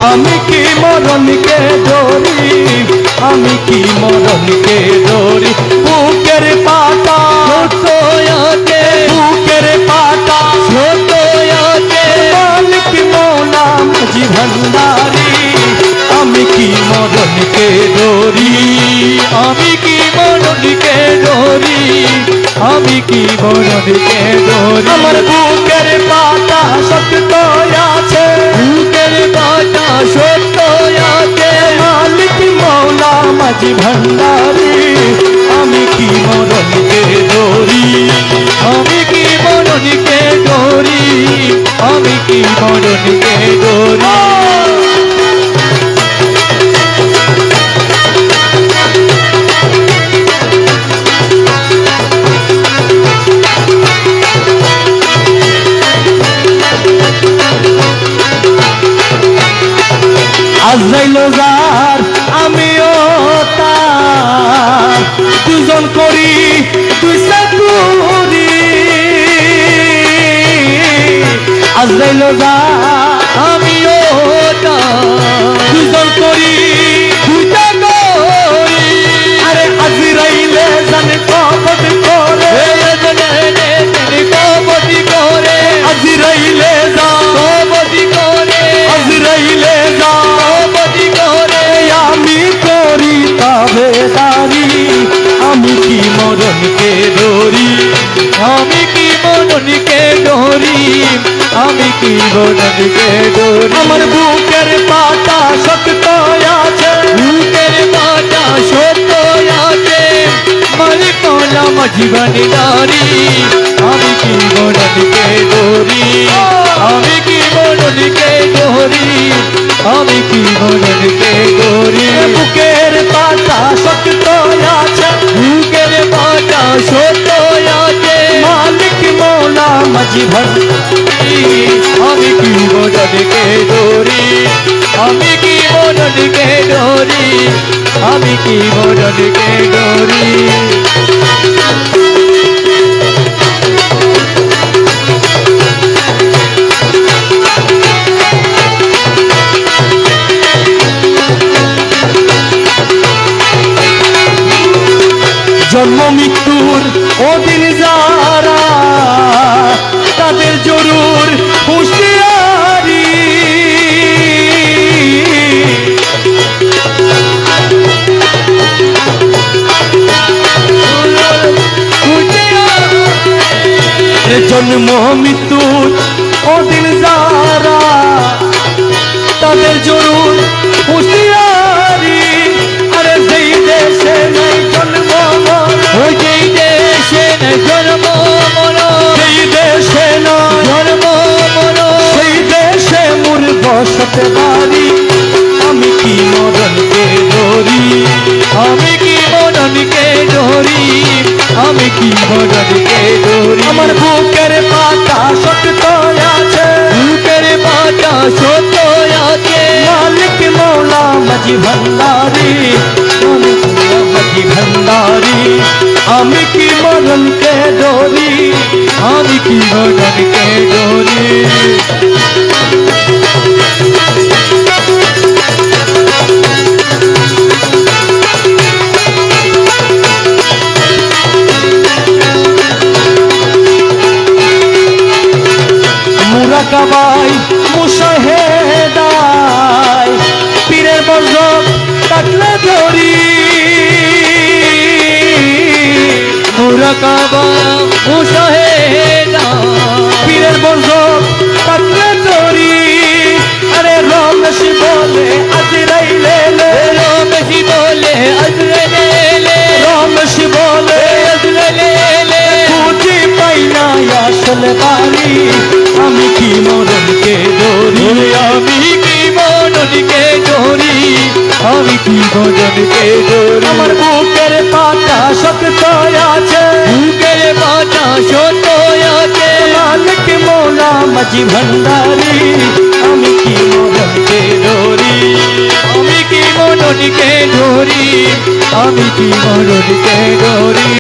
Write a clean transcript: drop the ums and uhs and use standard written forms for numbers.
আমি কি মরণকে ধরি, আমি কি মরণকে ধরি, বুকের পাতা ছোটয়াতে, বুকের পাতা ছোটয়াতে, মালিক মৌলা মাঝি ভান্ডারি। আমি কি মরণকে ধরি, আমি কি মরণকে ধরি, আমি কি মরণকে ধরি। আমার বুকের পাতা শক্ত আছে, বুকের পাতা শক্ত আছে, মালিক মৌলা মাঝি ভান্ডারি। আমি কি মরণকে ধরি, আমি কি মরণকে ধরি, আমি কি মরণকে ধরি। আজাইল যার আমিও তার, দুজন করি দুই চাকুরি। আজাইল যার আমিও তার, দুজন করি দুই চাকুরি। আরে আজরাইলে জানে কবজ করে, জানে কবজ করে, আজরাইলে যা কবজ করে, আজরাইলে যা কবজ করে। আমি করি তাবেদারি, আমি কি মরণকে ধরি, আমি কি মরণকে ধরি, আমি কি মরণকে ধরি। আমার বুকের পাতা শক্ত আছে, বুকের পাতা শক্ত আছে, মালিক মৌলা মাঝি ভান্ডারি। আমি কি মরণকে ধরি, আমি কি মরণকে ধরি, আমি কি মরণকে ধরি। বুকের পাতা শক্ত আছে, বুকের পাতা শক্ত আছে, মালিক মৌলা মাঝি ভান্ডারি। আমি কি মরণকে ধরি, আমি কি মরণকে ধরি, আমি কি মরণকে ধরি। জন্ম মৃত্যুর অধীন যারা, তাদের জরুর হুঁশিয়ারি। জন্ম মৃত্যুর অধীন যারা, তাদের জরুর হুঁশিয়ারি। আরে যেই দেশে নাই জন্ম মরণ, যেই দেশে নাই জন্ম মরণ, যেই দেশে নাই জন্ম মরণ, সেই দেশে মোর বসতে পারি। আমি কি মরণকে ধরি, আমি কি মরণকে ধরি, আমি কি মরণকে ধরি। আমার বুকের পাতা শক্ত আছে, বুকের পাতা শক্ত আছে, মালিক মৌলা মাঝি ভান্ডারি। মালিক মৌলা মাঝি ভান্ডারি। আমি কি মরণকে ধরি, আমি কি মরণকে ধরি। মুরাকাবাই মুশাহেদায়, পীরের বর্জক কাটলে ধরি। মুরাকাবা মুশাহেদা, পীরের বর্জক কাটলে ধরি। আরে রমেশ বলে আজরাইলে, রমেশ বলে আজরাইলে, রমেশ বলে আজরাইলে, খুঁজে পাই না আসলে বাড়ি। আমি কি মরণকে ধরি, আমি কি মরণকে ধরি, আমি কি মরণকে ধরি। আমার বুকের পাতা শক্ত আছে, বুকের পাতা শক্ত আছে, মালিক মৌলা মাঝি ভান্ডারি। আমি কি মরণকে ধরি, আমি কি মরণকে ধরি, আমি কি মরণকে ধরি।